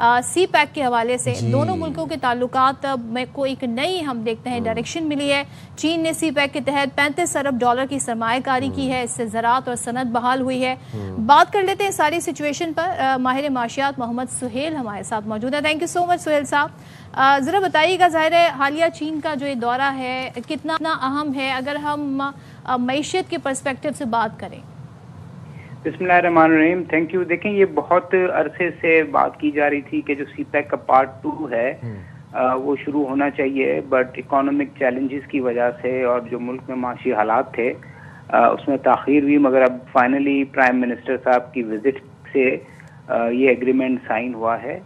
सी pack के हवाले से दोनों मुल्कों के ताल्लुकात में को एक नई हम देखते हैं डायरेक्शन मिली है। चीन ने सी पैक के तहत $35 अरब की सरमायाकारी की है, इससे ज़राअत और सनत बहाल हुई है। बात कर लेते हैं सारी सिचुएशन पर। माहिर माशियात मोहम्मद सुहेल हमारे साथ मौजूद है। Thank you so much Suhail साहब। ज़रा बताइएगा, ज़ाहिर है हालिया चीन का जो ये दौरा है कितना अहम है अगर हम मईशत के पर्सपेक्टिव से बात करें? बिस्मिल्लाहिर्रहमानिर्रहीम। Thank you. देखें, ये बहुत अरसे से बात की जा रही थी कि जो सी पैक का पार्ट 2 है वो शुरू होना चाहिए, बट इकोनॉमिक चैलेंजेस की वजह से और जो मुल्क में माशी हालात थे उसमें ताख़ीर हुई, मगर अब फाइनली प्राइम मिनिस्टर साहब की विजिट से ये एग्रीमेंट साइन हुआ है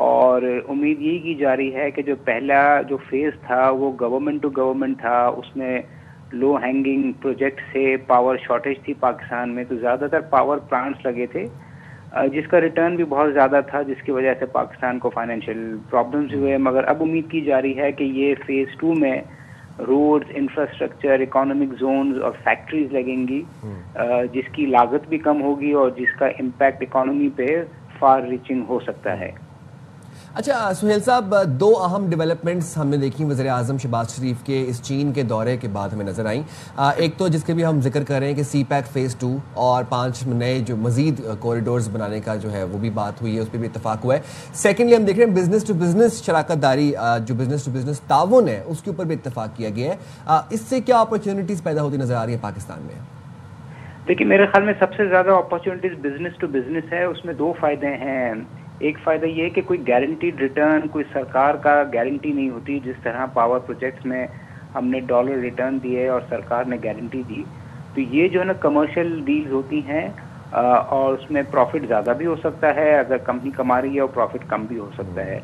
और उम्मीद यही की जा रही है कि जो पहला जो फेज़ था वो गवर्नमेंट टू गवर्नमेंट था, उसमें लो हैंगिंग प्रोजेक्ट से पावर शॉर्टेज थी पाकिस्तान में, तो ज़्यादातर पावर प्लांट्स लगे थे जिसका रिटर्न भी बहुत ज़्यादा था, जिसकी वजह से पाकिस्तान को फाइनेंशियल प्रॉब्लम्स हुए। मगर अब उम्मीद की जा रही है कि ये फेज़ 2 में रोड्स, इंफ्रास्ट्रक्चर, इकोनॉमिक जोन्स और फैक्ट्रीज लगेंगी जिसकी लागत भी कम होगी और जिसका इम्पैक्ट इकोनॉमी पे फार रीचिंग हो सकता है। अच्छा सुहेल साहब, दो अहम डेवलपमेंट्स हमने देखी वज़ीर आज़म शहबाज शरीफ के इस चीन के दौरे के बाद हमें नज़र आई। एक तो जिसके भी हम जिक्र कर रहे हैं कि सी पैक फ़ेज़ 2 और 5 नए जो मज़ीद कॉरिडोर्स बनाने का जो है वो भी बात हुई है, उस पर भी इत्तफाक हुआ है। सेकेंडली हम देख रहे हैं बिज़नेस टू बिज़नेस शराकत दारी, जो बिज़नेस टू बिज़नेस ताउन है उसके ऊपर भी इत्तफाक किया गया है। इससे क्या अपॉर्चुनिटीज़ पैदा होती नज़र आ रही है पाकिस्तान में? देखिए, मेरे ख्याल में सबसे ज़्यादा अपॉर्चुनिटीज़ बिज़नेस टू बिज़नेस है। उसमें दो फ़ायदे हैं। एक फ़ायदा ये है कि कोई गारंटीड रिटर्न, कोई सरकार का गारंटी नहीं होती, जिस तरह पावर प्रोजेक्ट्स में हमने डॉलर रिटर्न दिए और सरकार ने गारंटी दी। तो ये जो है ना कमर्शियल डील्स होती हैं और उसमें प्रॉफिट ज़्यादा भी हो सकता है अगर कंपनी कमा रही है और प्रॉफिट कम भी हो सकता है।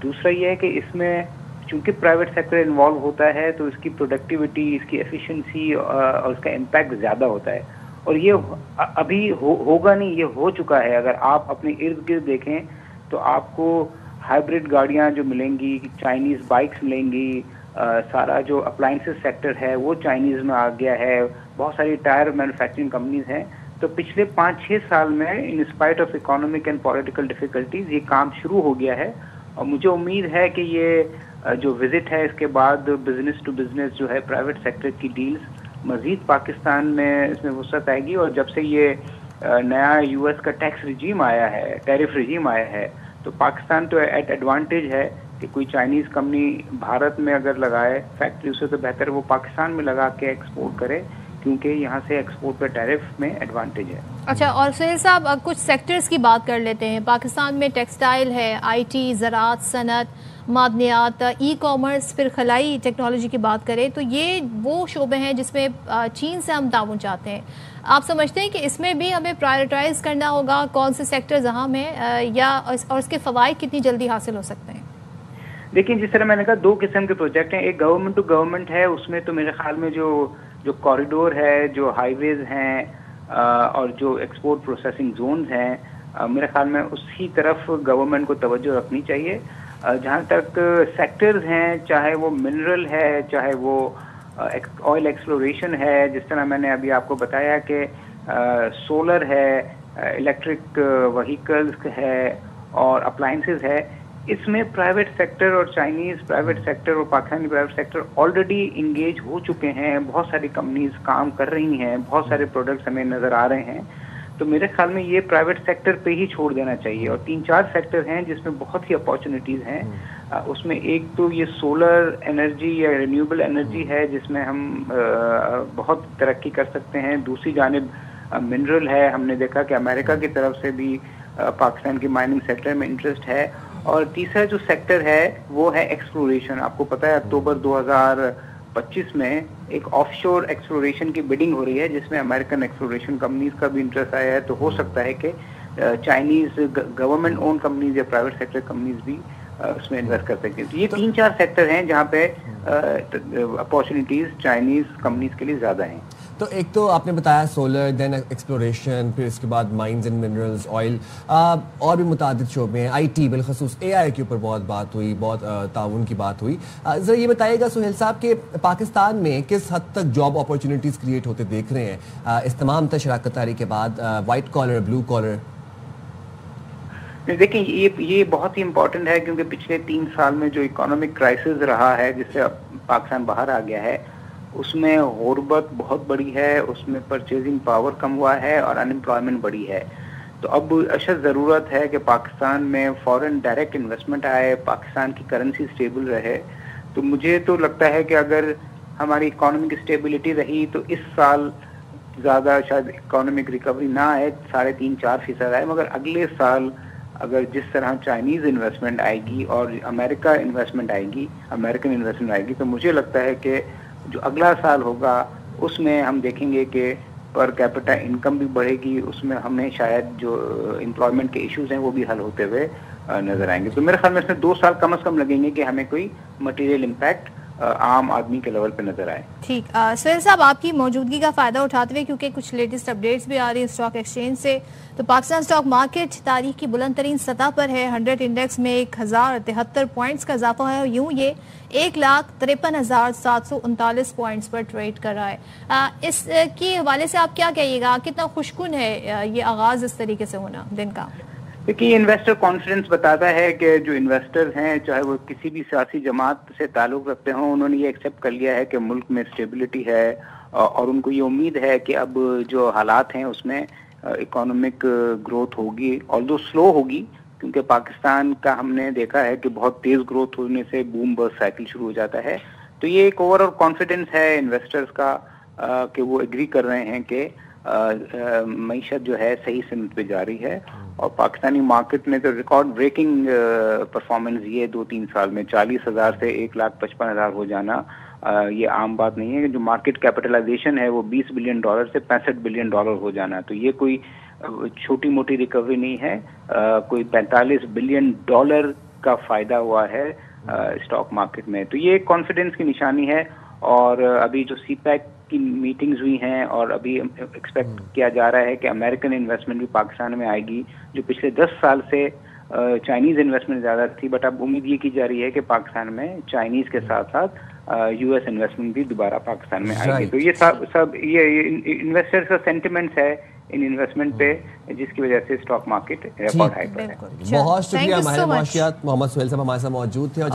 दूसरा ये है कि इसमें चूँकि प्राइवेट सेक्टर इन्वॉल्व होता है तो इसकी प्रोडक्टिविटी, इसकी एफिशिएंसी और इसका इम्पैक्ट ज़्यादा होता है। और ये अभी होगा नहीं, ये हो चुका है। अगर आप अपने इर्द गिर्द देखें तो आपको हाइब्रिड गाड़ियां जो मिलेंगी, चाइनीज़ बाइक्स मिलेंगी, सारा जो अप्लाइंसेस सेक्टर है वो चाइनीज़ में आ गया है, बहुत सारी टायर मैन्युफैक्चरिंग कंपनीज हैं। तो पिछले 5-6 साल में in spite of economic and political difficulties ये काम शुरू हो गया है और मुझे उम्मीद है कि ये जो विजिट है इसके बाद बिजनेस टू बिजनेस जो है प्राइवेट सेक्टर की डील्स मजीद पाकिस्तान में इसमें वसअत आएगी। और जब से ये नया यूएस का टैक्स रिजीम आया है, टैरिफ रिजीम आया है, तो पाकिस्तान तो एट एडवांटेज है कि कोई चाइनीज़ कंपनी भारत में अगर लगाए फैक्ट्री, उससे तो बेहतर वो पाकिस्तान में लगा के एक्सपोर्ट करे, क्योंकि यहाँ से एक्सपोर्ट पे टैरिफ में एडवांटेज है। अच्छा, और सुहेल साहब कुछ सेक्टर्स की बात कर लेते हैं। पाकिस्तान में टेक्सटाइल है, आईटी, ज़राअत, सनत, मादनियात, ई कॉमर्स, फिर खलाई टेक्नोलॉजी की बात करें तो ये वो शोबे हैं जिसमें चीन से हम ताउन चाहते हैं। आप समझते हैं कि इसमें भी हमें प्रायोरिटाइज करना होगा, कौन से सेक्टर्स अहम हैं या और इसके फ़वाइद कितनी जल्दी हासिल हो सकते हैं? देखिए, जिस तरह मैंने कहा, दो किस्म के प्रोजेक्ट हैं। एक गवर्नमेंट टू गवर्नमेंट है, उसमें तो मेरे ख्याल में जो कॉरिडोर है, जो हाईवेज हैं और जो एक्सपोर्ट प्रोसेसिंग जोन्स हैं, मेरे ख्याल में उसी तरफ गवर्नमेंट को तवज्जो रखनी चाहिए। जहाँ तक सेक्टर्स हैं, चाहे वो मिनरल है, चाहे वो ऑयल एक्सप्लोरेशन है, जिस तरह मैंने अभी आपको बताया कि सोलर है, इलेक्ट्रिक व्हीकल्स है और अप्लाइंसेस है, इसमें प्राइवेट सेक्टर और चाइनीज़ प्राइवेट सेक्टर और Pakistani private sector already engage हो चुके हैं। बहुत सारी कंपनीज काम कर रही हैं, बहुत सारे प्रोडक्ट्स हमें नज़र आ रहे हैं। तो मेरे ख्याल में ये प्राइवेट सेक्टर पे ही छोड़ देना चाहिए। और 3-4 सेक्टर हैं जिसमें बहुत ही अपॉर्चुनिटीज़ हैं। उसमें एक तो ये सोलर एनर्जी या रिन्यूएबल एनर्जी है, जिसमें हम बहुत तरक्की कर सकते हैं। दूसरी जानिब मिनरल है, हमने देखा कि अमेरिका की तरफ से भी पाकिस्तान की माइनिंग सेक्टर में इंटरेस्ट है। और तीसरा जो सेक्टर है वो है एक्सप्लोरेशन। आपको पता है अक्टूबर 2025 में एक ऑफशोर एक्सप्लोरेशन की बिडिंग हो रही है, जिसमें अमेरिकन एक्सप्लोरेशन कंपनीज का भी इंटरेस्ट आया है। तो हो सकता है कि चाइनीज गवर्नमेंट ओन कंपनीज या प्राइवेट सेक्टर कंपनीज भी उसमें इन्वेस्ट कर सकते हैं। तो ये 3-4 सेक्टर हैं जहाँ पे अपॉर्चुनिटीज चाइनीज कंपनीज के लिए ज़्यादा हैं। तो एक तो आपने बताया सोलर, देन एक्सप्लोरेशन, फिर इसके बाद माइंस एंड मिनरल्स, ऑयल, और भी मुतादिद शोबे हैं। आईटी, बिलखसूस एआई के ऊपर बहुत बात हुई, बहुत ताउन की बात हुई। ज़रा ये बताइएगा सुहेल साहब कि पाकिस्तान में किस हद तक जॉब अपॉर्चुनिटीज़ क्रिएट होते देख रहे हैं इस तमाम शराकत दारी के बाद, वाइट कॉलर, ब्लू कॉलर? देखिए ये बहुत ही इम्पोर्टेंट है, क्योंकि पिछले 3 साल में जो इकोनॉमिक क्राइसिस रहा है जिससे पाकिस्तान बाहर आ गया है, उसमें गुर्बत बहुत बड़ी है, उसमें परचेजिंग पावर कम हुआ है और अनएम्प्लॉयमेंट बढ़ी है। तो अब अशद ज़रूरत है कि पाकिस्तान में फॉरेन डायरेक्ट इन्वेस्टमेंट आए, पाकिस्तान की करेंसी स्टेबल रहे। तो मुझे तो लगता है कि अगर हमारी इकोनॉमिक स्टेबिलिटी रही तो इस साल ज़्यादा शायद इकोनॉमिक रिकवरी ना आए, 3.5-4% आए, मगर अगले साल अगर जिस तरह चाइनीज़ इन्वेस्टमेंट आएगी और अमेरिका इन्वेस्टमेंट आएगी, अमेरिकन इन्वेस्टमेंट आएगी, तो मुझे लगता है कि जो अगला साल होगा उसमें हम देखेंगे कि पर कैपिटा इनकम भी बढ़ेगी, उसमें हमें शायद जो एम्प्लॉयमेंट के इश्यूज हैं वो भी हल होते हुए नजर आएंगे। तो मेरे ख्याल में इसमें 2 साल कम से कम लगेंगे कि हमें कोई मटेरियल इम्पैक्ट आम आदमी के लेवल पे नजर आए। ठीक, सुहेल साहब आपकी मौजूदगी का फायदा उठाते हुए, क्योंकि कुछ लेटेस्ट अपडेट्स भी आ रही है स्टॉक एक्सचेंज से, तो पाकिस्तान स्टॉक मार्केट तारीख की बुलंद तरीन सतह पर है। 100 इंडेक्स में 1073 पॉइंट्स का इजाफा है, यूं ये 1,53,739 पॉइंट्स पर ट्रेड कर रहा है। इसके हवाले से आप क्या कहिएगा, कितना खुशकुन है ये आगाज इस तरीके से होना दिन का? देखिए, इन्वेस्टर कॉन्फिडेंस बताता है कि जो इन्वेस्टर्स हैं, चाहे वो किसी भी सियासी जमात से ताल्लुक रखते हों, उन्होंने ये एक्सेप्ट कर लिया है कि मुल्क में स्टेबिलिटी है और उनको ये उम्मीद है कि अब जो हालात हैं उसमें इकोनॉमिक ग्रोथ होगी, ऑल्दो स्लो होगी, क्योंकि पाकिस्तान का हमने देखा है कि बहुत तेज ग्रोथ होने से बूम बस्ट साइकिल शुरू हो जाता है। तो ये एक ओवरऑल कॉन्फिडेंस है इन्वेस्टर्स का कि वो एग्री कर रहे हैं कि मईशत जो है सही सिमत पे जा रही है। और पाकिस्तानी मार्केट में तो रिकॉर्ड ब्रेकिंग परफॉर्मेंस ये 2-3 साल में 40,000 से 1,55,000 हो जाना ये आम बात नहीं है। जो मार्केट कैपिटलाइजेशन है वो $20 बिलियन से $65 बिलियन हो जाना, तो ये कोई छोटी मोटी रिकवरी नहीं है। कोई $45 बिलियन का फायदा हुआ है स्टॉक मार्केट में, तो ये कॉन्फिडेंस की निशानी है। और अभी जो सीपैक की मीटिंग्स हुई हैं और अभी एक्सपेक्ट किया जा रहा है कि अमेरिकन इन्वेस्टमेंट भी पाकिस्तान में आएगी, जो पिछले 10 साल से चाइनीज इन्वेस्टमेंट ज़्यादा थी, बट अब उम्मीद ये की जा रही है कि पाकिस्तान में चाइनीज के साथ साथ यूएस इन्वेस्टमेंट भी दोबारा पाकिस्तान में आएगी। तो ये सब ये इन्वेस्टर्स का सेंटिमेंट्स है इन इन्वेस्टमेंट पे, जिसकी वजह से स्टॉक मार्केट रिकॉर्ड हाई पर है। बहुत शुक्रिया माहिर मौशियात मोहम्मद सुहेल साहब हमारे साथ मौजूद थे।